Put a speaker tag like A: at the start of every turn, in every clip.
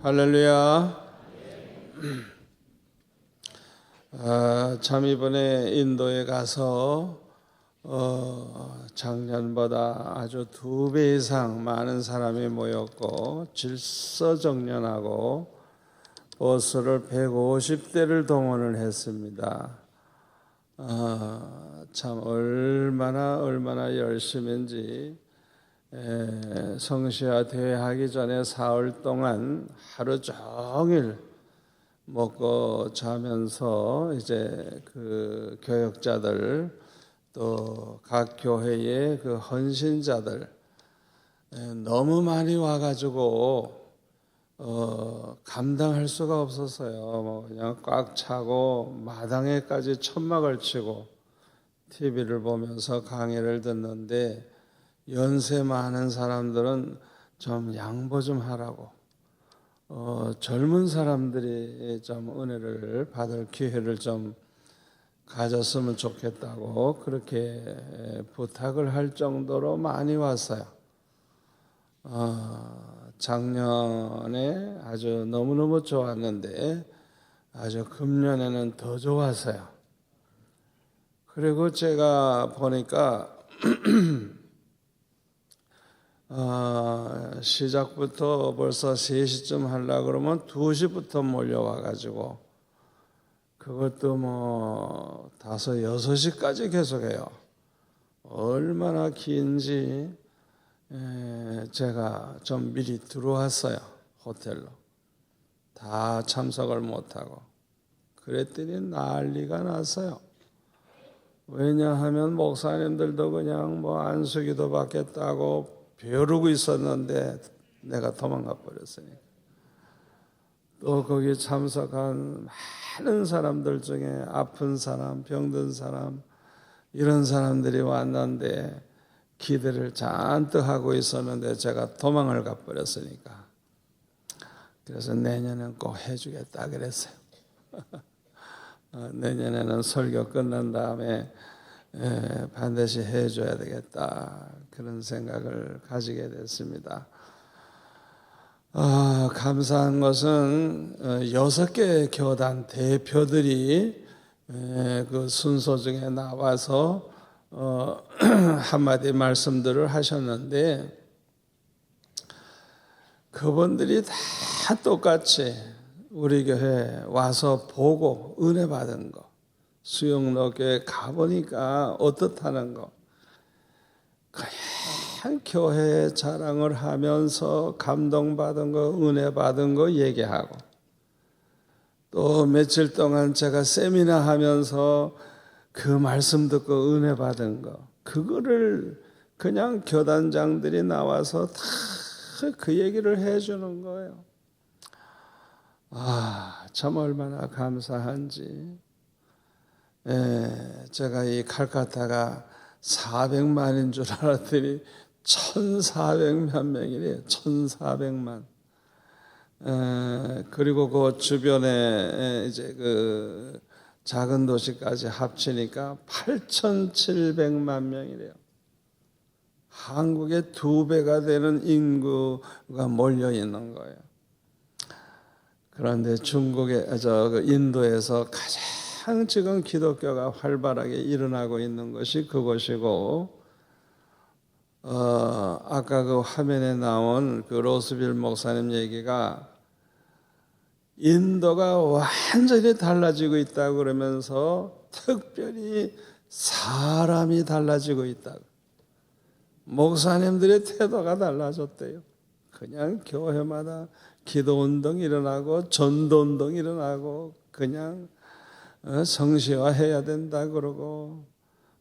A: 할렐루야. 참 이번에 인도에 가서 작년보다 아주 2배 이상 많은 사람이 모였고 질서정연하고 버스를 150대를 동원을 했습니다. 참 얼마나 열심인지 성시화 대회하기 전에 사흘 동안 하루 종일 먹고 자면서 이제 그 교역자들 또 각 교회의 그 헌신자들 너무 많이 와가지고 감당할 수가 없었어요. 그냥 꽉 차고 마당에까지 천막을 치고 TV를 보면서 강의를 듣는데 연세 많은 사람들은 좀 양보 좀 하라고 젊은 사람들이 좀 은혜를 받을 기회를 좀 가졌으면 좋겠다고 그렇게 부탁을 할 정도로 많이 왔어요. 작년에 아주 너무너무 좋았는데 아주 금년에는 더 좋았어요. 그리고 제가 보니까 시작부터 벌써 3시쯤 하려고 그러면 2시부터 몰려와가지고 그것도 5, 6시까지 계속해요. 얼마나 긴지 제가 좀 미리 들어왔어요. 호텔로. 다 참석을 못하고. 그랬더니 난리가 났어요. 왜냐하면 목사님들도 그냥 안수기도 받겠다고 벼르고 있었는데 내가 도망가 버렸으니까. 또 거기 참석한 많은 사람들 중에 아픈 사람, 병든 사람 이런 사람들이 왔는데 기대를 잔뜩 하고 있었는데 제가 도망을 가버렸으니까. 그래서 내년엔 꼭 해주겠다 그랬어요. 내년에는 설교 끝난 다음에 반드시 해줘야 되겠다 그런 생각을 가지게 됐습니다. 감사한 것은 6개 교단 대표들이 그 순서 중에 나와서 한마디 말씀들을 하셨는데 그분들이 다 똑같이 우리 교회 와서 보고 은혜 받은 거, 수영로교회 가보니까 어떻다는 거, 그냥 교회 자랑을 하면서 감동받은 거, 은혜 받은 거 얘기하고 또 며칠 동안 제가 세미나 하면서 그 말씀 듣고 은혜 받은 거, 그거를 그냥 교단장들이 나와서 다 그 얘기를 해주는 거예요. 참 얼마나 감사한지. 제가 이 칼카타가 400만인 줄 알았더니 1,400몇 명이래요. 1,400만. 그리고 그 주변에 이제 그 작은 도시까지 합치니까 8,700만 명이래요. 한국의 2배가 되는 인구가 몰려 있는 거예요. 그런데 인도에서 가장 지금 기독교가 활발하게 일어나고 있는 것이 그곳이고, 아까 그 화면에 나온 그 로스빌 목사님 얘기가 인도가 완전히 달라지고 있다고 그러면서 특별히 사람이 달라지고 있다고. 목사님들의 태도가 달라졌대요. 그냥 교회마다 기도운동 일어나고 전도운동 일어나고 그냥 성시화해야 된다 그러고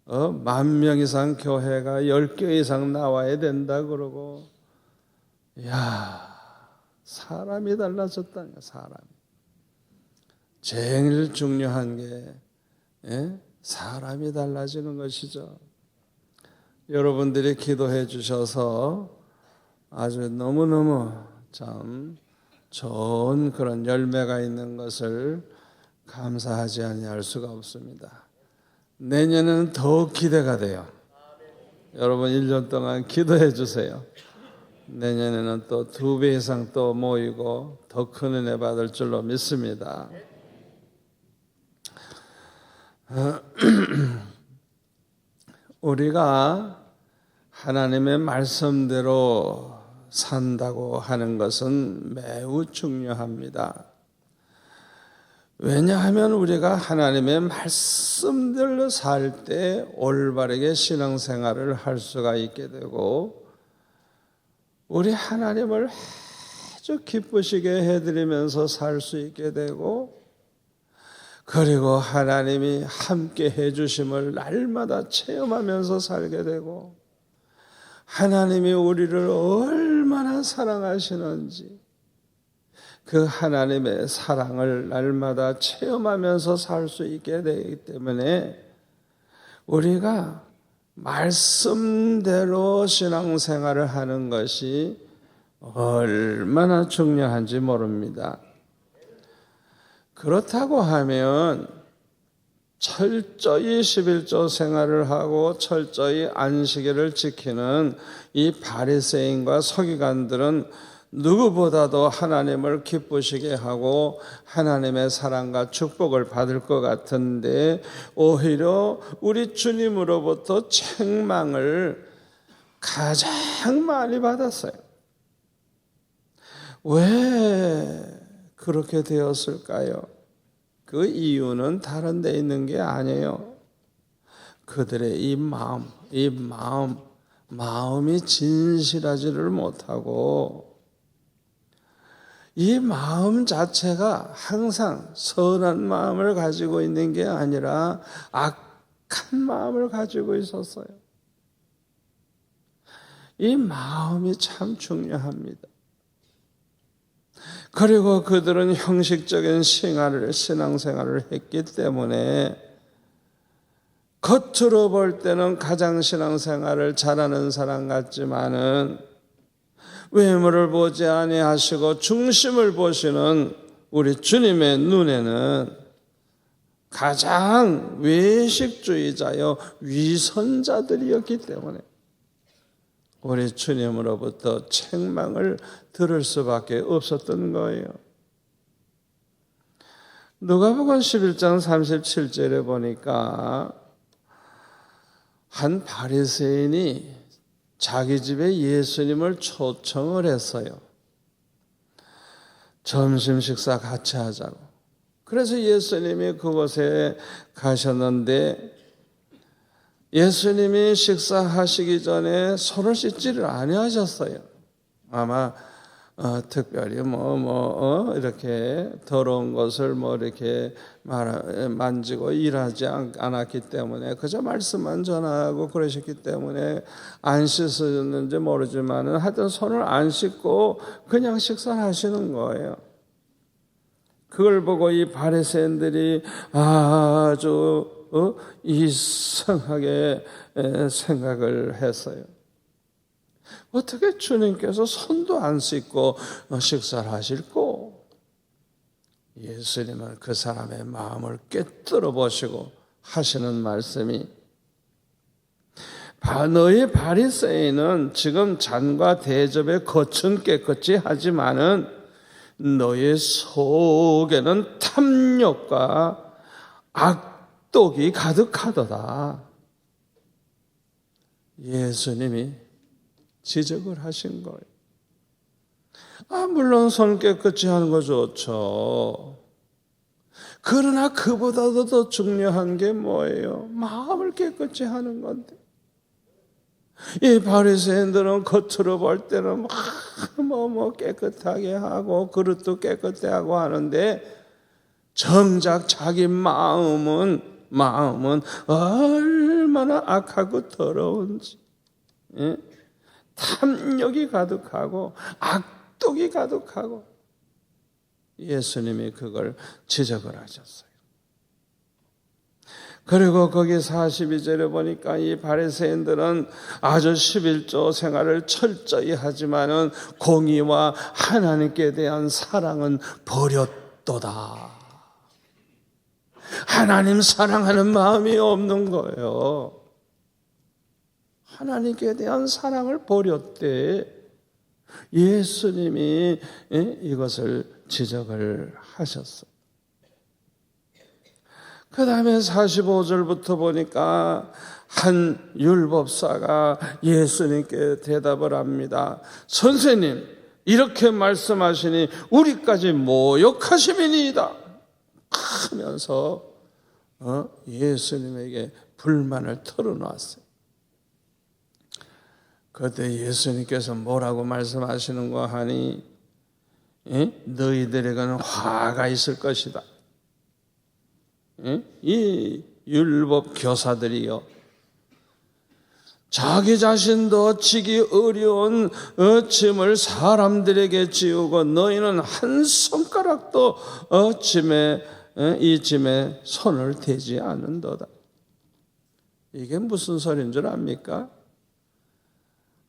A: 10,000명 이상 교회가 10개 이상 나와야 된다 그러고 사람이 달라졌다는 거야. 사람이. 제일 중요한 게 사람이 달라지는 것이죠. 여러분들이 기도해 주셔서 아주 너무너무 참 좋은 그런 열매가 있는 것을 감사하지 아니할 수가 없습니다. 내년에는 더 기대가 돼요. 여러분 1년 동안 기도해 주세요. 내년에는 또 2배 이상 또 모이고 더 큰 은혜 받을 줄로 믿습니다. 우리가 하나님의 말씀대로 산다고 하는 것은 매우 중요합니다. 왜냐하면 우리가 하나님의 말씀대로 살 때 올바르게 신앙생활을 할 수가 있게 되고, 우리 하나님을 아주 기쁘시게 해드리면서 살 수 있게 되고, 그리고 하나님이 함께 해주심을 날마다 체험하면서 살게 되고, 하나님이 우리를 얼마나 사랑하시는지 그 하나님의 사랑을 날마다 체험하면서 살 수 있게 되기 때문에 우리가 말씀대로 신앙생활을 하는 것이 얼마나 중요한지 모릅니다. 그렇다고 하면 철저히 11조 생활을 하고 철저히 안식일을 지키는 이 바리새인과 서기관들은 누구보다도 하나님을 기쁘시게 하고 하나님의 사랑과 축복을 받을 것 같은데, 오히려 우리 주님으로부터 책망을 가장 많이 받았어요. 왜 그렇게 되었을까요? 그 이유는 다른 데 있는 게 아니에요. 그들의 이 마음이 진실하지를 못하고, 이 마음 자체가 항상 선한 마음을 가지고 있는 게 아니라 악한 마음을 가지고 있었어요. 이 마음이 참 중요합니다. 그리고 그들은 형식적인 신앙생활을 했기 때문에 겉으로 볼 때는 가장 신앙생활을 잘하는 사람 같지만은 외모를 보지 아니하시고 중심을 보시는 우리 주님의 눈에는 가장 외식주의자요 위선자들이었기 때문에 우리 주님으로부터 책망을 들을 수밖에 없었던 거예요. 누가복음 11장 37절에 보니까 한 바리새인이 자기 집에 예수님을 초청을 했어요. 점심 식사 같이 하자고. 그래서 예수님이 그곳에 가셨는데, 예수님이 식사하시기 전에 손을 씻지를 아니하셨어요. 아마 특별히 이렇게 더러운 것을 이렇게 만지고 일하지 않았기 때문에 그저 말씀만 전하고 그러셨기 때문에 안 씻었는지 모르지만은 하여튼 손을 안 씻고 그냥 식사를 하시는 거예요. 그걸 보고 이 바리새인들이 아주 이상하게 생각을 했어요. 어떻게 주님께서 손도 안 씻고 식사를 하실꼬? 예수님은 그 사람의 마음을 꿰뚫어 보시고 하시는 말씀이, 너희 바리새인은 지금 잔과 대접에 겉은 깨끗이 하지만은 너희 속에는 탐욕과 악독이 가득하도다. 예수님이 지적을 하신 거예요. 물론 손 깨끗이 하는 거 좋죠. 그러나 그보다도 더 중요한 게 뭐예요? 마음을 깨끗이 하는 건데. 이 바리새인들은 겉으로 볼 때는 깨끗하게 하고 그릇도 깨끗하게 하고 하는데, 정작 자기 마음은 얼마나 악하고 더러운지, 탐욕이 가득하고 악독이 가득하고, 예수님이 그걸 지적을 하셨어요. 그리고 거기 42절에 보니까 이 바리새인들은 아주 11조 생활을 철저히 하지만은 공의와 하나님께 대한 사랑은 버렸도다. 하나님 사랑하는 마음이 없는 거예요. 하나님께 대한 사랑을 버렸대. 예수님이 이것을 지적을 하셨어요. 그 다음에 45절부터 보니까 한 율법사가 예수님께 대답을 합니다. 선생님, 이렇게 말씀하시니 우리까지 모욕하심이니이다 하면서 예수님에게 불만을 털어놓았어요. 그때 예수님께서 뭐라고 말씀하시는가 하니 너희들에게는 화가 있을 것이다. 이 율법 교사들이요, 자기 자신도 지기 어려운 짐을 사람들에게 지우고 너희는 한 손가락도 이 짐에 손을 대지 않는도다. 이게 무슨 소리인 줄 압니까?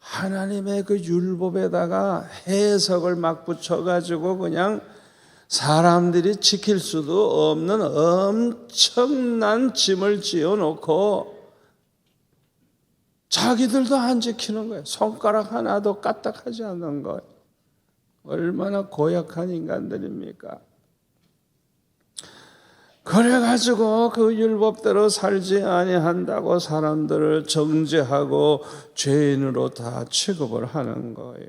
A: 하나님의 그 율법에다가 해석을 막 붙여가지고 그냥 사람들이 지킬 수도 없는 엄청난 짐을 지어놓고 자기들도 안 지키는 거예요. 손가락 하나도 까딱하지 않는 거예요. 얼마나 고약한 인간들입니까? 그래가지고 그 율법대로 살지 아니한다고 사람들을 정죄하고 죄인으로 다 취급을 하는 거예요.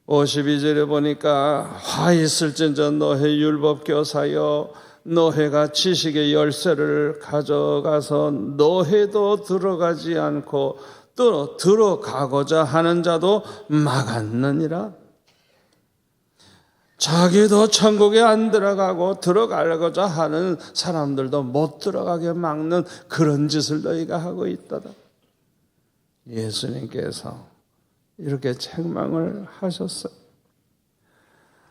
A: 52절에 보니까 화 있을진저 너희 율법교사여, 너희가 지식의 열쇠를 가져가서 너희도 들어가지 않고 또 들어가고자 하는 자도 막았느니라. 자기도 천국에 안 들어가고 들어가고자 하는 사람들도 못 들어가게 막는 그런 짓을 너희가 하고 있다다. 예수님께서 이렇게 책망을 하셨어요.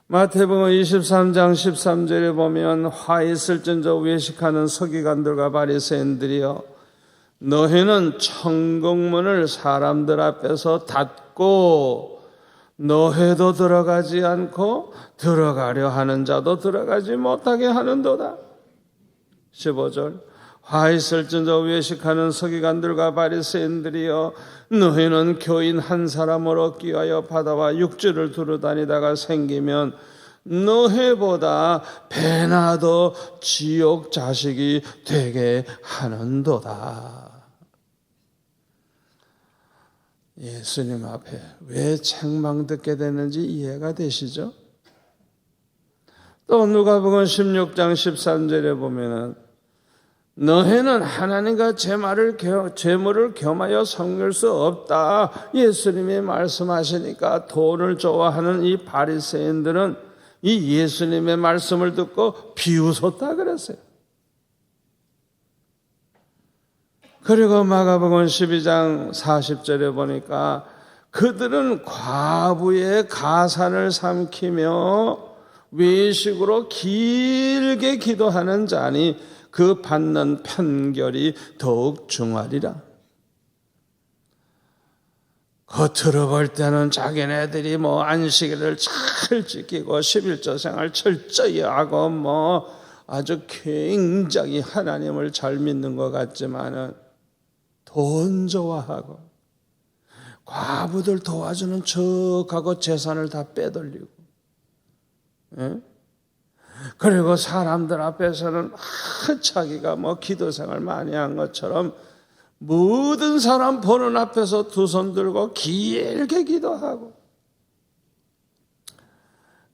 A: 마태복음 23장 13절에 보면 화 있을진저 외식하는 서기관들과 바리새인들이여, 너희는 천국문을 사람들 앞에서 닫고 너희도 들어가지 않고 들어가려 하는 자도 들어가지 못하게 하는도다. 15절 화 있을진저 외식하는 서기관들과 바리새인들이여, 너희는 교인 한 사람을 얻기 위하여 바다와 육지를 두루다니다가 생기면 너희보다 배나 더 지옥 자식이 되게 하는도다. 예수님 앞에 왜 책망 듣게 되는지 이해가 되시죠? 또 누가복음 16장 13절에 보면은 너희는 하나님과 재물을 겸하여 섬길 수 없다. 예수님이 말씀하시니까 돈을 좋아하는 이 바리새인들은 이 예수님의 말씀을 듣고 비웃었다 그랬어요. 그리고 마가복음 12장 40절에 보니까 그들은 과부의 가산을 삼키며 외식으로 길게 기도하는 자니 그 받는 판결이 더욱 중하리라. 겉으로 볼 때는 자기네들이 안식일을 잘 지키고 11조 생활 철저히 하고 아주 굉장히 하나님을 잘 믿는 것 같지만은 돈 좋아하고 과부들 도와주는 척하고 재산을 다 빼돌리고, 그리고 사람들 앞에서는 자기가 기도 생활 많이 한 것처럼 모든 사람 보는 앞에서 두 손 들고 길게 기도하고,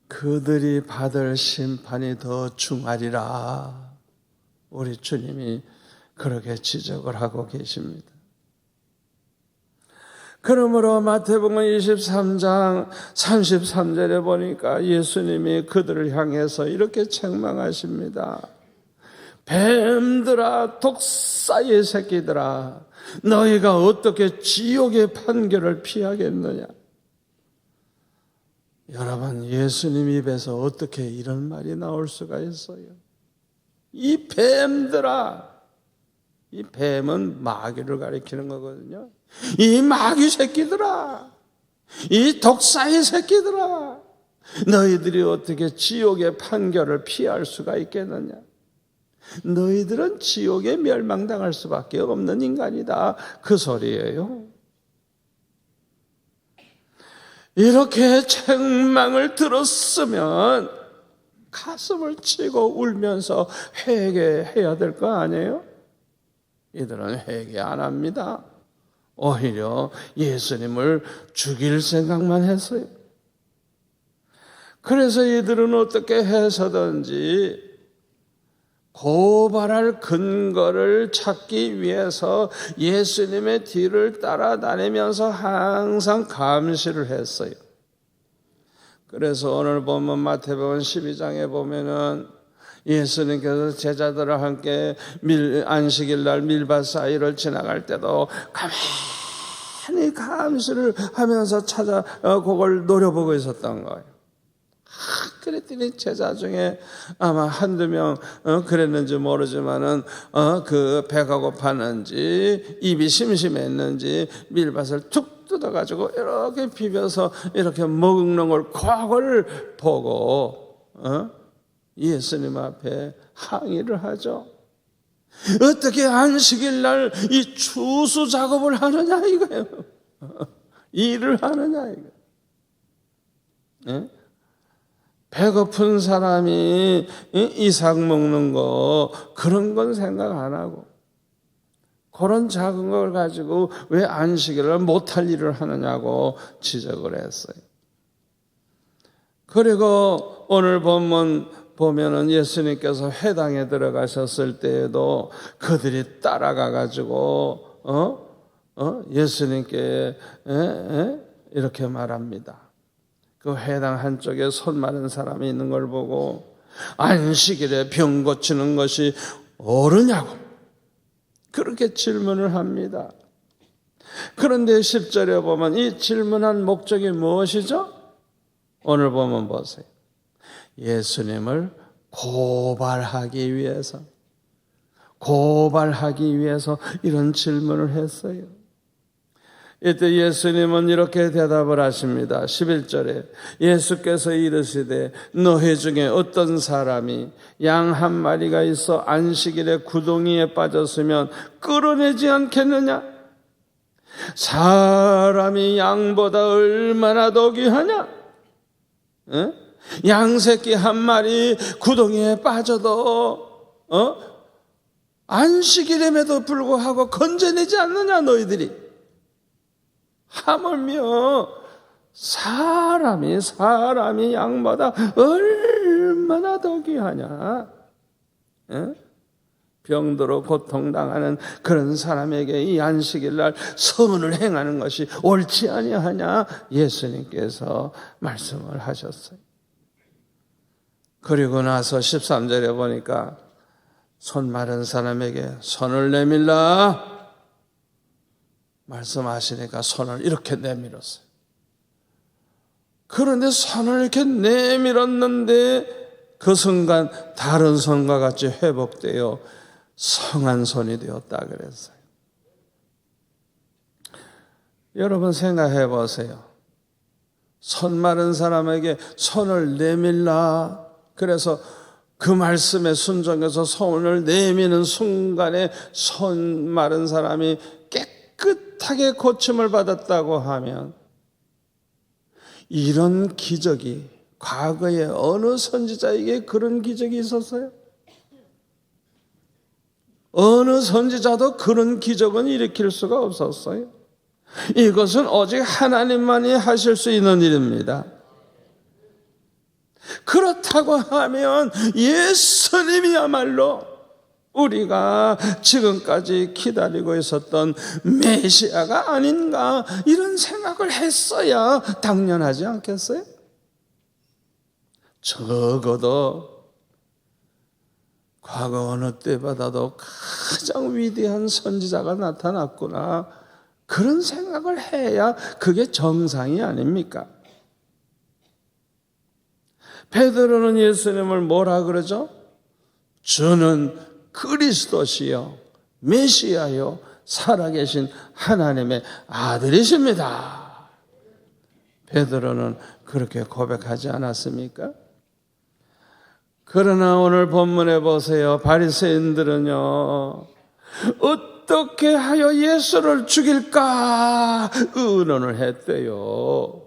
A: 그들이 받을 심판이 더 중하리라. 우리 주님이 그렇게 지적을 하고 계십니다. 그러므로 마태복음 23장 33절에 보니까 예수님이 그들을 향해서 이렇게 책망하십니다. 뱀들아, 독사의 새끼들아, 너희가 어떻게 지옥의 판결을 피하겠느냐. 여러분, 예수님 입에서 어떻게 이런 말이 나올 수가 있어요? 이 뱀들아, 이 뱀은 마귀를 가리키는 거거든요. 이 마귀 새끼들아, 이 독사의 새끼들아, 너희들이 어떻게 지옥의 판결을 피할 수가 있겠느냐. 너희들은 지옥에 멸망당할 수밖에 없는 인간이다, 그 소리예요. 이렇게 책망을 들었으면 가슴을 치고 울면서 회개해야 될 거 아니에요? 이들은 회개 안 합니다. 오히려 예수님을 죽일 생각만 했어요. 그래서 이들은 어떻게 해서든지 고발할 근거를 찾기 위해서 예수님의 뒤를 따라다니면서 항상 감시를 했어요. 그래서 오늘 보면 마태복음 12장에 보면은 예수님께서 제자들과 함께 안식일 날 밀밭 사이를 지나갈 때도 가만히 감시를 하면서 그걸 노려보고 있었던 거예요. 그랬더니 제자 중에 아마 한두 명 그랬는지 모르지만은 그 배가 고팠는지 입이 심심했는지 밀밭을 툭 뜯어가지고 이렇게 비벼서 이렇게 먹는 걸 그걸 보고 예수님 앞에 항의를 하죠. 어떻게 안식일 날 이 추수 작업을 하느냐 이거예요. 일을 하느냐 이거. 예? 배고픈 사람이 이삭 먹는 거 그런 건 생각 안 하고 그런 작은 걸 가지고 왜 안식일을 못할 일을 하느냐고 지적을 했어요. 그리고 오늘 보면은 예수님께서 회당에 들어가셨을 때에도 그들이 따라가 가지고 예수님께 이렇게 말합니다. 그 회당 한쪽에 손 마른 사람이 있는 걸 보고 안식일에 병 고치는 것이 옳으냐고 그렇게 질문을 합니다. 그런데 10절에 보면 이 질문한 목적이 무엇이죠? 오늘 보면 보세요. 예수님을 고발하기 위해서 이런 질문을 했어요. 이때 예수님은 이렇게 대답을 하십니다. 11절에 예수께서 이르시되 너희 중에 어떤 사람이 양 한 마리가 있어 안식일에 구덩이에 빠졌으면 끌어내지 않겠느냐? 사람이 양보다 얼마나 더 귀하냐? 양새끼 한 마리 구덩이에 빠져도 안식일임에도 불구하고 건져내지 않느냐 너희들이? 하물며 사람이 양보다 얼마나 더 귀하냐? 병들어 고통당하는 그런 사람에게 이 안식일 날 선을 행하는 것이 옳지 아니하냐? 예수님께서 말씀을 하셨어요. 그리고 나서 13절에 보니까 손 마른 사람에게 손을 내밀라 말씀하시니까 손을 이렇게 내밀었어요. 그런데 손을 이렇게 내밀었는데 그 순간 다른 손과 같이 회복되어 성한 손이 되었다 그랬어요. 여러분 생각해 보세요. 손 마른 사람에게 손을 내밀라. 그래서 그 말씀에 순종해서 손을 내미는 순간에 손 마른 사람이 깨끗하게 고침을 받았다고 하면 이런 기적이 과거에 어느 선지자에게 그런 기적이 있었어요? 어느 선지자도 그런 기적은 일으킬 수가 없었어요. 이것은 오직 하나님만이 하실 수 있는 일입니다. 그렇다고 하면 예수님이야말로 우리가 지금까지 기다리고 있었던 메시아가 아닌가 이런 생각을 했어야 당연하지 않겠어요? 적어도 과거 어느 때보다도 가장 위대한 선지자가 나타났구나 그런 생각을 해야 그게 정상이 아닙니까? 베드로는 예수님을 뭐라 그러죠? 주는 그리스도시요 메시아요 살아계신 하나님의 아들이십니다. 베드로는 그렇게 고백하지 않았습니까? 그러나 오늘 본문에 보세요. 바리새인들은요 어떻게 하여 예수를 죽일까 의논을 했대요.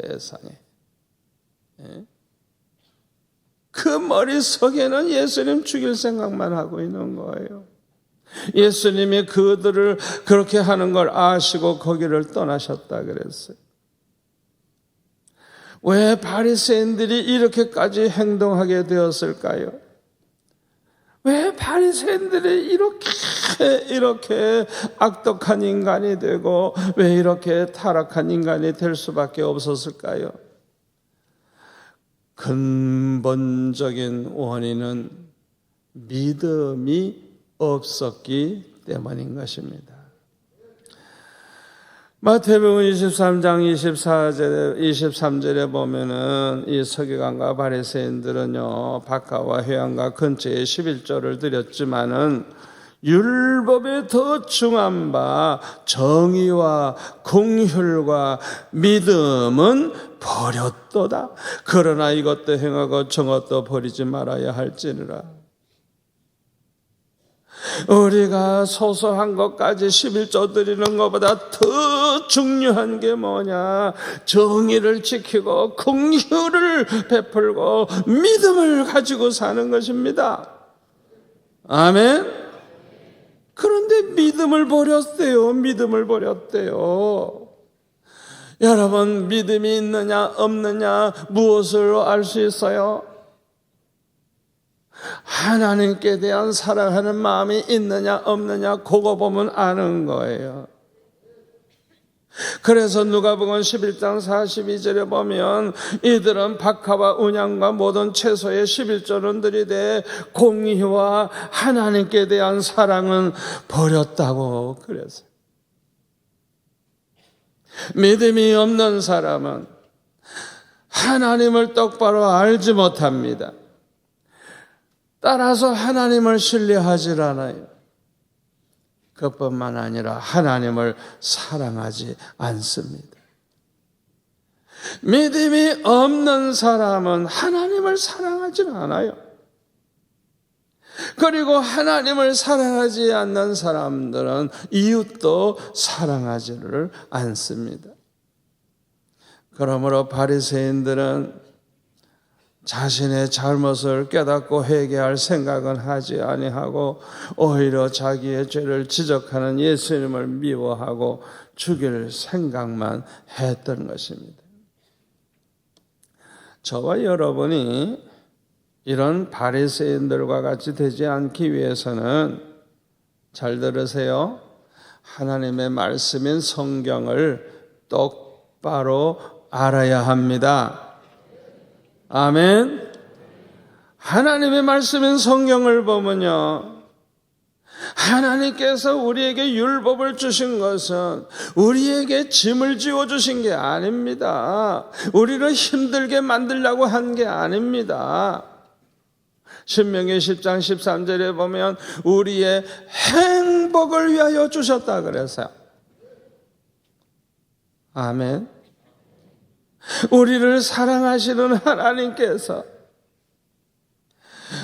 A: 세상에. 그 머릿속에는 예수님 죽일 생각만 하고 있는 거예요. 예수님이 그들을 그렇게 하는 걸 아시고 거기를 떠나셨다 그랬어요. 왜 바리새인들이 이렇게까지 행동하게 되었을까요? 왜 바리새인들이 이렇게 악독한 인간이 되고 왜 이렇게 타락한 인간이 될 수밖에 없었을까요? 근본적인 원인은 믿음이 없었기 때문인 것입니다. 마태복음 23장 23절에 보면은 이 서기관과 바리새인들은요, 박하와 회당과 근처에 11조를 드렸지만은 율법에 더 중한 바 정의와 공혈과 믿음은 버렸도다. 그러나 이것도 행하고 저것도 버리지 말아야 할지니라. 우리가 소소한 것까지 11조 드리는 것보다 더 중요한 게 뭐냐? 정의를 지키고 긍휼을 베풀고 믿음을 가지고 사는 것입니다. 아멘. 그런데 믿음을 버렸대요. 믿음을 버렸대요. 여러분, 믿음이 있느냐 없느냐 무엇으로 알 수 있어요? 하나님께 대한 사랑하는 마음이 있느냐 없느냐 그거 보면 아는 거예요. 그래서 누가복음 11장 42절에 보면 이들은 박하와 운양과 모든 채소의 11조는 들이되 공의와 하나님께 대한 사랑은 버렸다고 그랬어요. 믿음이 없는 사람은 하나님을 똑바로 알지 못합니다. 따라서 하나님을 신뢰하지 않아요. 그뿐만 아니라 하나님을 사랑하지 않습니다. 믿음이 없는 사람은 하나님을 사랑하지 않아요. 그리고 하나님을 사랑하지 않는 사람들은 이웃도 사랑하지를 않습니다. 그러므로 바리새인들은 자신의 잘못을 깨닫고 회개할 생각은 하지 아니하고 오히려 자기의 죄를 지적하는 예수님을 미워하고 죽일 생각만 했던 것입니다. 저와 여러분이 이런 바리새인들과 같이 되지 않기 위해서는 잘 들으세요. 하나님의 말씀인 성경을 똑바로 알아야 합니다. 아멘. 하나님의 말씀인 성경을 보면요, 하나님께서 우리에게 율법을 주신 것은 우리에게 짐을 지워주신 게 아닙니다. 우리를 힘들게 만들려고 한 게 아닙니다. 신명기 10장 13절에 보면 우리의 행복을 위하여 주셨다 그랬어요. 아멘. 우리를 사랑하시는 하나님께서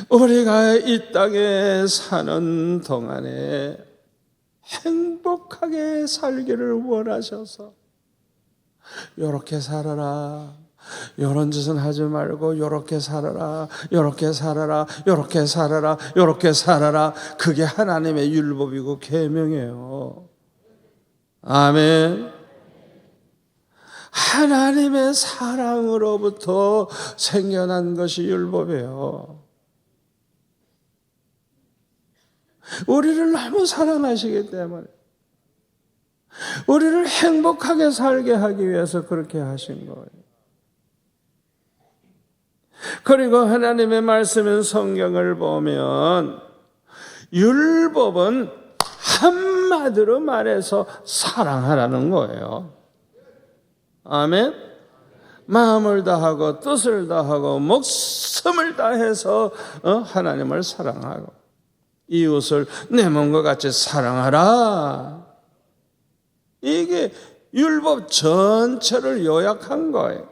A: 우리가 이 땅에 사는 동안에 행복하게 살기를 원하셔서 이렇게 살아라, 이런 짓은 하지 말고 이렇게 살아라, 이렇게 살아라, 이렇게 살아라, 이렇게 살아라. 그게 하나님의 율법이고 계명이에요. 아멘. 하나님의 사랑으로부터 생겨난 것이 율법이에요. 우리를 너무 사랑하시기 때문에 우리를 행복하게 살게 하기 위해서 그렇게 하신 거예요. 그리고 하나님의 말씀인 성경을 보면 율법은 한마디로 말해서 사랑하라는 거예요. 아멘. 마음을 다하고 뜻을 다하고 목숨을 다해서 하나님을 사랑하고 이웃을 내 몸과 같이 사랑하라. 이게 율법 전체를 요약한 거예요.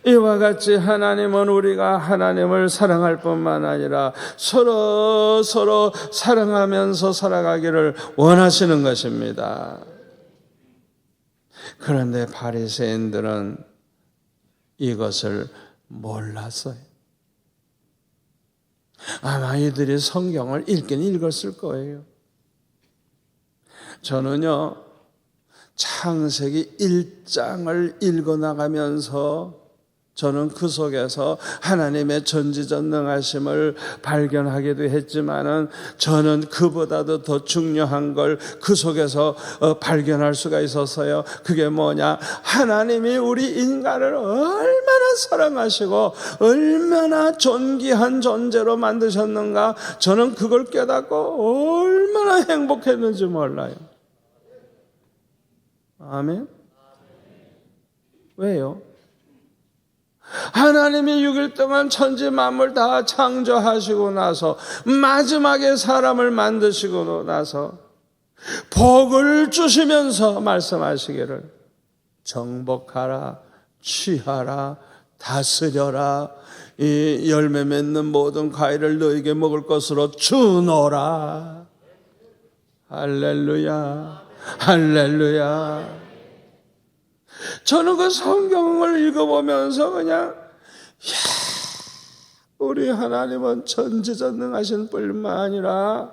A: 이와 같이 하나님은 우리가 하나님을 사랑할 뿐만 아니라 서로 사랑하면서 살아가기를 원하시는 것입니다. 그런데 바리새인들은 이것을 몰랐어요. 아마 이들이 성경을 읽긴 읽었을 거예요. 저는요, 창세기 1장을 읽어나가면서 저는 그 속에서 하나님의 전지전능하심을 발견하기도 했지만은 저는 그보다도 더 중요한 걸 그 속에서 발견할 수가 있었어요. 그게 뭐냐? 하나님이 우리 인간을 얼마나 사랑하시고 얼마나 존귀한 존재로 만드셨는가, 저는 그걸 깨닫고 얼마나 행복했는지 몰라요. 아멘. 왜요? 하나님이 6일 동안 천지 만물 다 창조하시고 나서 마지막에 사람을 만드시고 나서 복을 주시면서 말씀하시기를 정복하라, 취하라, 다스려라, 이 열매 맺는 모든 과일을 너에게 먹을 것으로 주노라. 할렐루야, 할렐루야. 저는 그 성경을 읽어보면서 그냥 우리 하나님은 전지전능하신 뿐만 아니라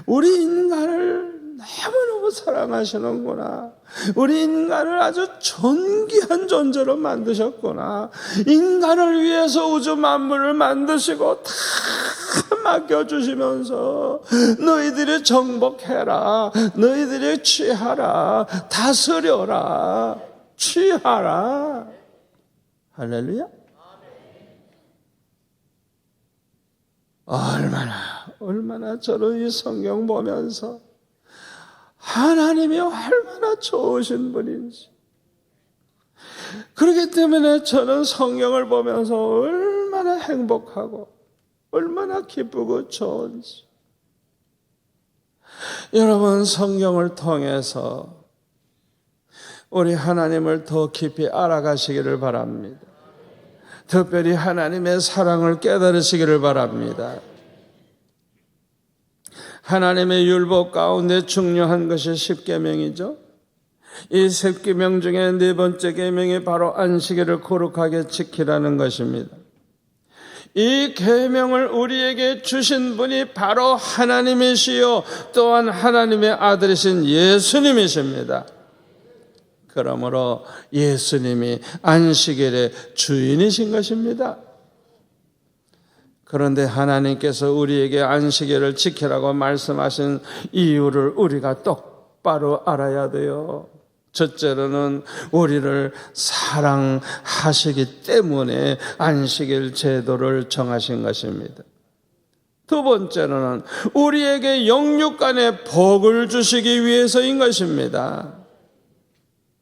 A: 우리 인간을 너무너무 사랑하시는구나. 우리 인간을 아주 존귀한 존재로 만드셨구나. 인간을 위해서 우주 만물을 만드시고 다 맡겨주시면서 너희들이 정복해라, 너희들이 취하라, 다스려라, 취하라. 할렐루야. 얼마나 저는 이 성경 보면서 하나님이 얼마나 좋으신 분인지, 그렇기 때문에 저는 성경을 보면서 얼마나 행복하고 얼마나 기쁘고 좋은지. 여러분, 성경을 통해서 우리 하나님을 더 깊이 알아가시기를 바랍니다. 특별히 하나님의 사랑을 깨달으시기를 바랍니다. 하나님의 율법 가운데 중요한 것이 10계명이죠. 이 10계명 중에 네 번째 계명이 바로 안식일을 거룩하게 지키라는 것입니다. 이 계명을 우리에게 주신 분이 바로 하나님이시요 또한 하나님의 아들이신 예수님이십니다. 그러므로 예수님이 안식일의 주인이신 것입니다. 그런데 하나님께서 우리에게 안식일을 지키라고 말씀하신 이유를 우리가 똑바로 알아야 돼요. 첫째로는 우리를 사랑하시기 때문에 안식일 제도를 정하신 것입니다. 두 번째로는 우리에게 영육간의 복을 주시기 위해서인 것입니다.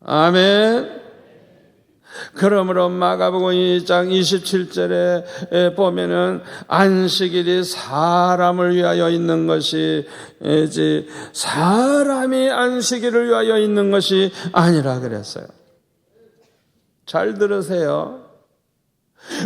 A: 아멘. 그러므로 마가복음 2장 27절에 보면은 안식일이 사람을 위하여 있는 것이지 사람이 안식일을 위하여 있는 것이 아니라 그랬어요. 잘 들으세요.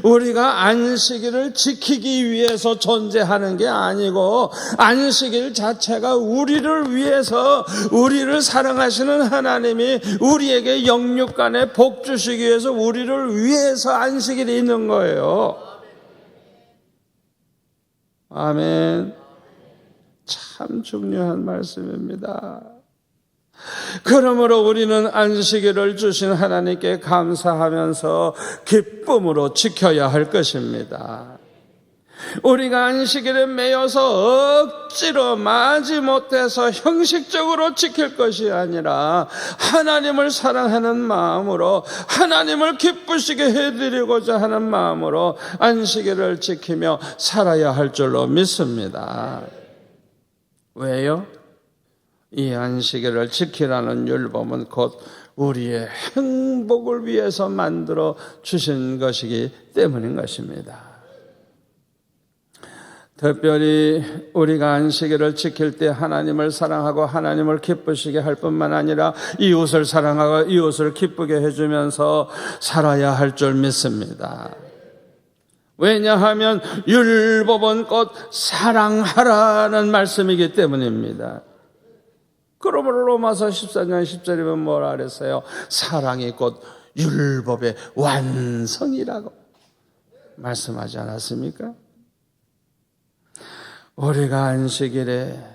A: 우리가 안식일을 지키기 위해서 존재하는 게 아니고 안식일 자체가 우리를 위해서, 우리를 사랑하시는 하나님이 우리에게 영육간에 복 주시기 위해서 우리를 위해서 안식일이 있는 거예요. 아멘. 참 중요한 말씀입니다. 그러므로 우리는 안식일을 주신 하나님께 감사하면서 기쁨으로 지켜야 할 것입니다. 우리가 안식일에 매여서 억지로 마지못해서 형식적으로 지킬 것이 아니라 하나님을 사랑하는 마음으로, 하나님을 기쁘시게 해드리고자 하는 마음으로 안식일을 지키며 살아야 할 줄로 믿습니다. 왜요? 이 안식일을 지키라는 율법은 곧 우리의 행복을 위해서 만들어 주신 것이기 때문인 것입니다. 특별히 우리가 안식일을 지킬 때 하나님을 사랑하고 하나님을 기쁘시게 할 뿐만 아니라 이웃을 사랑하고 이웃을 기쁘게 해주면서 살아야 할 줄 믿습니다. 왜냐하면 율법은 곧 사랑하라는 말씀이기 때문입니다. 그러므로 로마서 14장 10절이면 뭐라 그랬어요? 사랑이 곧 율법의 완성이라고 말씀하지 않았습니까? 우리가 안식일에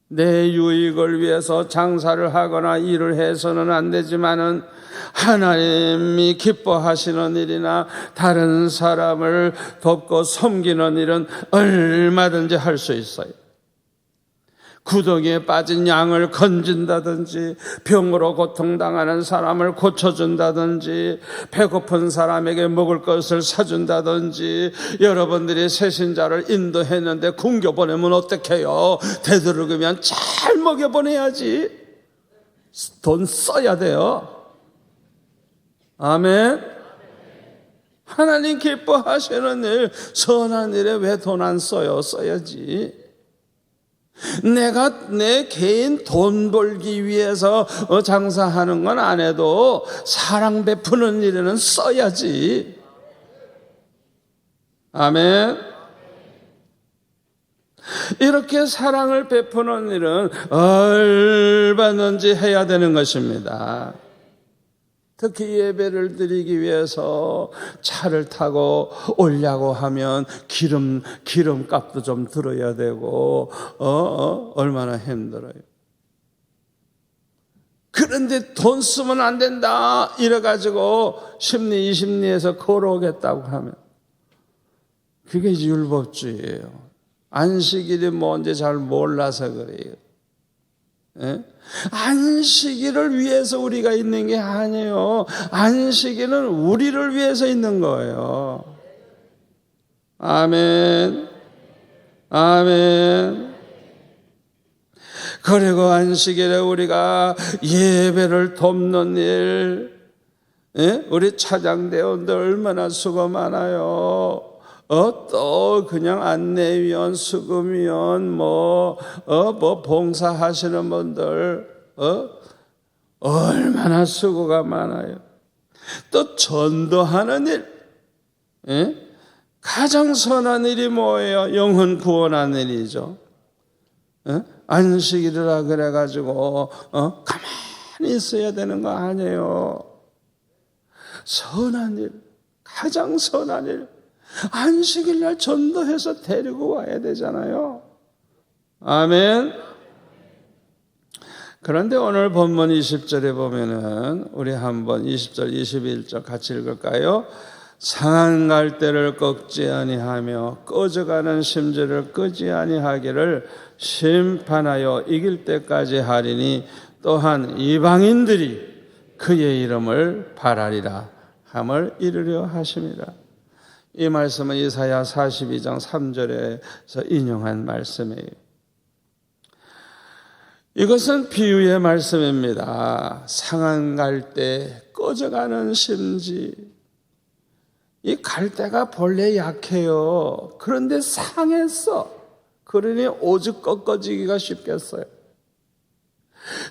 A: 내 유익을 위해서 장사를 하거나 일을 해서는 안 되지만은 하나님이 기뻐하시는 일이나 다른 사람을 돕고 섬기는 일은 얼마든지 할 수 있어요. 구덩이에 빠진 양을 건진다든지, 병으로 고통당하는 사람을 고쳐준다든지, 배고픈 사람에게 먹을 것을 사준다든지, 여러분들이 새신자를 인도했는데 굶겨보내면 어떡해요? 되도록이면 잘 먹여보내야지. 돈 써야 돼요. 아멘. 하나님 기뻐하시는 일, 선한 일에 왜 돈 안 써요? 써야지. 내가 내 개인 돈 벌기 위해서 장사하는 건 안 해도 사랑 베푸는 일에는 써야지. 아멘. 이렇게 사랑을 베푸는 일은 얼마든지 해야 되는 것입니다. 특히 예배를 드리기 위해서 차를 타고 오려고 하면 기름값도 좀 들어야 되고 얼마나 힘들어요. 그런데 돈 쓰면 안 된다 이래가지고 10리 20리에서 걸어오겠다고 하면 그게 율법주의예요. 안식일이 뭔지 잘 몰라서 그래요. 예? 안식일을 위해서 우리가 있는 게 아니에요. 안식일은 우리를 위해서 있는 거예요. 아멘. 아멘. 그리고 안식일에 우리가 예배를 돕는 일, 예? 우리 차장대원들 얼마나 수고 많아요. 또 그냥 안내위원, 수금위원, 봉사하시는 분들, 얼마나 수고가 많아요. 또 전도하는 일, 예? 가장 선한 일이 뭐예요? 영혼 구원하는 일이죠. 예? 안식일이라 그래가지고 가만히 있어야 되는 거 아니에요. 선한 일, 가장 선한 일. 안식일 날 전도해서 데리고 와야 되잖아요. 아멘. 그런데 오늘 본문 20절에 보면은 우리 한번 20절, 21절 같이 읽을까요? 상한 갈대를 꺾지 아니하며 꺼져가는 심지를 끄지 아니하기를 심판하여 이길 때까지 하리니 또한 이방인들이 그의 이름을 바라리라 함을 이루려 하심이라. 이 말씀은 이사야 42장 3절에서 인용한 말씀이에요. 이것은 비유의 말씀입니다. 상한 갈대, 꺼져가는 심지. 이 갈대가 본래 약해요. 그런데 상했어. 그러니 오죽 꺾어지기가 쉽겠어요.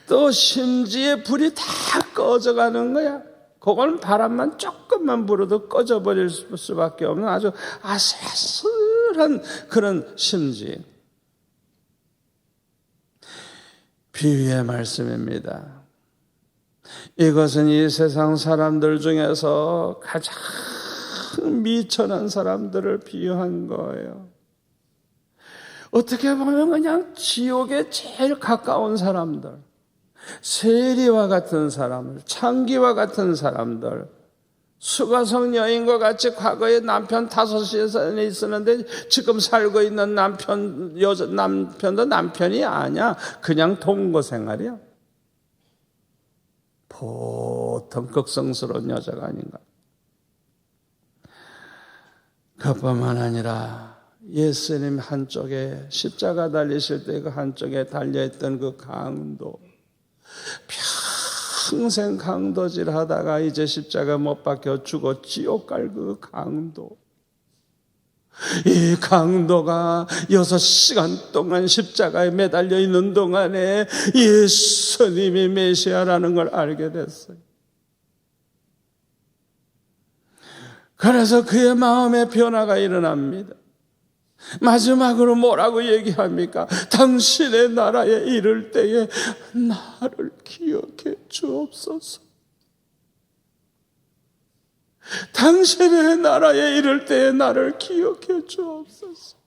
A: 또 심지의 불이 다 꺼져가는 거야. 그건 바람만 조금만 불어도 꺼져버릴 수밖에 없는 아주 아슬아슬한 그런 심지. 비유의 말씀입니다. 이것은 이 세상 사람들 중에서 가장 미천한 사람들을 비유한 거예요. 어떻게 보면 그냥 지옥에 제일 가까운 사람들, 세리와 같은 사람들, 창기와 같은 사람들, 수가성 여인과 같이 과거에 남편 5에 있었는데 지금 살고 있는 남편도 남편이 아니야. 그냥 동거 생활이야. 보통 극성스러운 여자가 아닌가. 그뿐만 아니라 예수님 한쪽에 십자가 달리실 때 그 한쪽에 달려있던 그 강도, 평생 강도질 하다가 이제 십자가 못 박혀 죽어 지옥 갈 그 강도, 이 강도가 6시간 동안 십자가에 매달려 있는 동안에 예수님이 메시아라는 걸 알게 됐어요. 그래서 그의 마음에 변화가 일어납니다. 마지막으로 뭐라고 얘기합니까? 당신의 나라에 이를 때에 나를 기억해 주옵소서. 당신의 나라에 이를 때에 나를 기억해 주옵소서.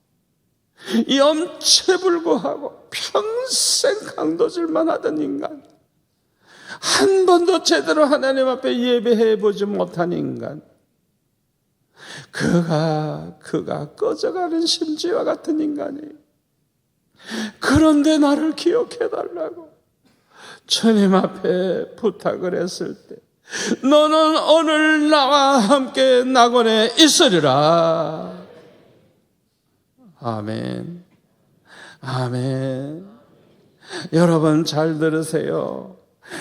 A: 염체불구하고 평생 강도질만 하던 인간, 한 번도 제대로 하나님 앞에 예배해 보지 못한 인간, 그가 꺼져가는 심지와 같은 인간이, 그런데 나를 기억해 달라고 주님 앞에 부탁을 했을 때, 너는 오늘 나와 함께 낙원에 있으리라. 아멘. 아멘. 여러분 잘 들으세요.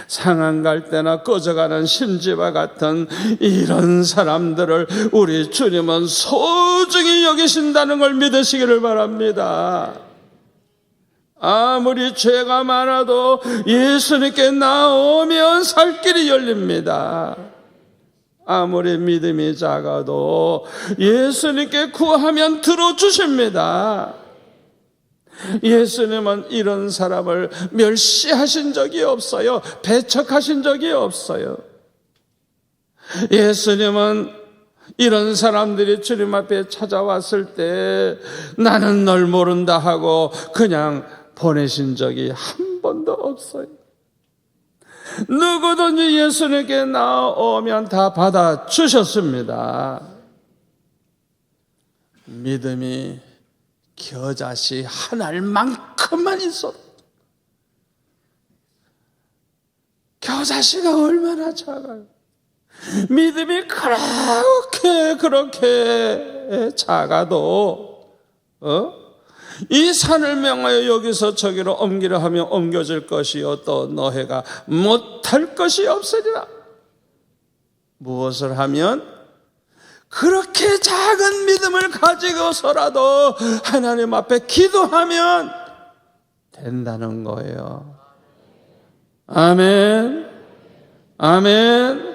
A: 상한 갈 때나 꺼져가는 심지와 같은 이런 사람들을 우리 주님은 소중히 여기신다는 걸 믿으시기를 바랍니다. 아무리 죄가 많아도 예수님께 나오면 살 길이 열립니다. 아무리 믿음이 작아도 예수님께 구하면 들어주십니다. 예수님은 이런 사람을 멸시하신 적이 없어요. 배척하신 적이 없어요. 예수님은 이런 사람들이 주님 앞에 찾아왔을 때 나는 널 모른다 하고 그냥 보내신 적이 한 번도 없어요. 누구든지 예수님께 나오면 다 받아주셨습니다. 믿음이 겨자씨 한 알만큼만 있어도, 겨자씨가 얼마나 작아요. 믿음이 그렇게 작아도 이 산을 명하여 여기서 저기로 옮기려 하면 옮겨질 것이요 또 너희가 못할 것이 없으리라. 무엇을 하면? 그렇게 작은 믿음을 가지고서라도 하나님 앞에 기도하면 된다는 거예요. 아멘. 아멘.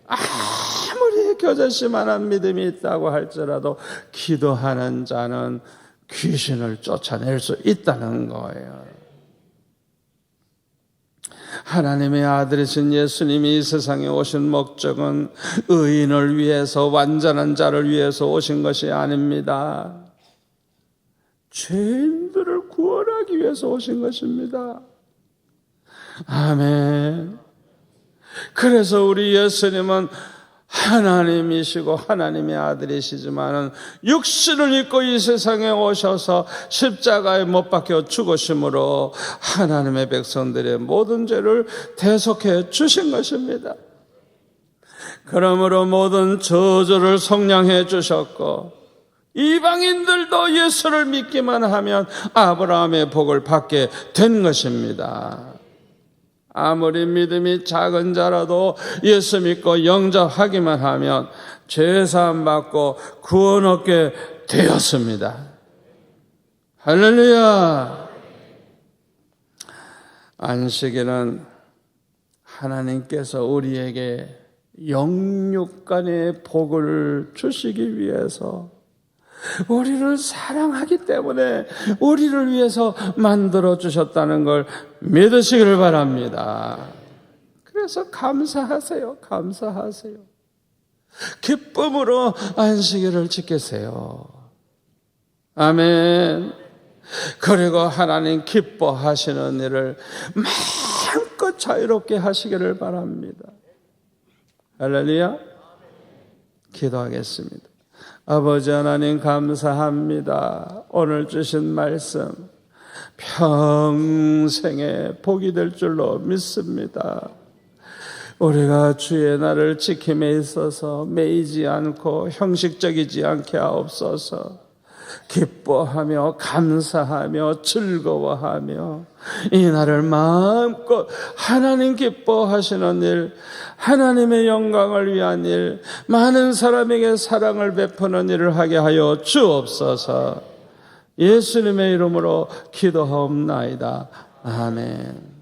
A: 아무리 겨자씨만한 믿음이 있다고 할지라도 기도하는 자는 귀신을 쫓아낼 수 있다는 거예요. 하나님의 아들이신 예수님이 이 세상에 오신 목적은 의인을 위해서, 완전한 자를 위해서 오신 것이 아닙니다. 죄인들을 구원하기 위해서 오신 것입니다. 아멘. 그래서 우리 예수님은 하나님이시고 하나님의 아들이시지만은 육신을 입고 이 세상에 오셔서 십자가에 못 박혀 죽으심으로 하나님의 백성들의 모든 죄를 대속해 주신 것입니다. 그러므로 모든 저주를 속량해 주셨고, 이방인들도 예수를 믿기만 하면 아브라함의 복을 받게 된 것입니다. 아무리 믿음이 작은 자라도 예수 믿고 영접하기만 하면 죄사함 받고 구원 얻게 되었습니다. 할렐루야. 안식일은 하나님께서 우리에게 영육간의 복을 주시기 위해서, 우리를 사랑하기 때문에 우리를 위해서 만들어 주셨다는 걸 믿으시기를 바랍니다. 그래서 감사하세요. 감사하세요. 기쁨으로 안식일을 지키세요. 아멘. 그리고 하나님 기뻐하시는 일을 마음껏 자유롭게 하시기를 바랍니다. 할렐루야. 기도하겠습니다. 아버지 하나님 감사합니다. 오늘 주신 말씀 평생의 복이 될 줄로 믿습니다. 우리가 주의 날을 지킴에 있어서 매이지 않고 형식적이지 않게 하옵소서. 기뻐하며 감사하며 즐거워하며 이 날을 마음껏 하나님 기뻐하시는 일, 하나님의 영광을 위한 일, 많은 사람에게 사랑을 베푸는 일을 하게 하여 주옵소서. 예수님의 이름으로 기도하옵나이다. 아멘.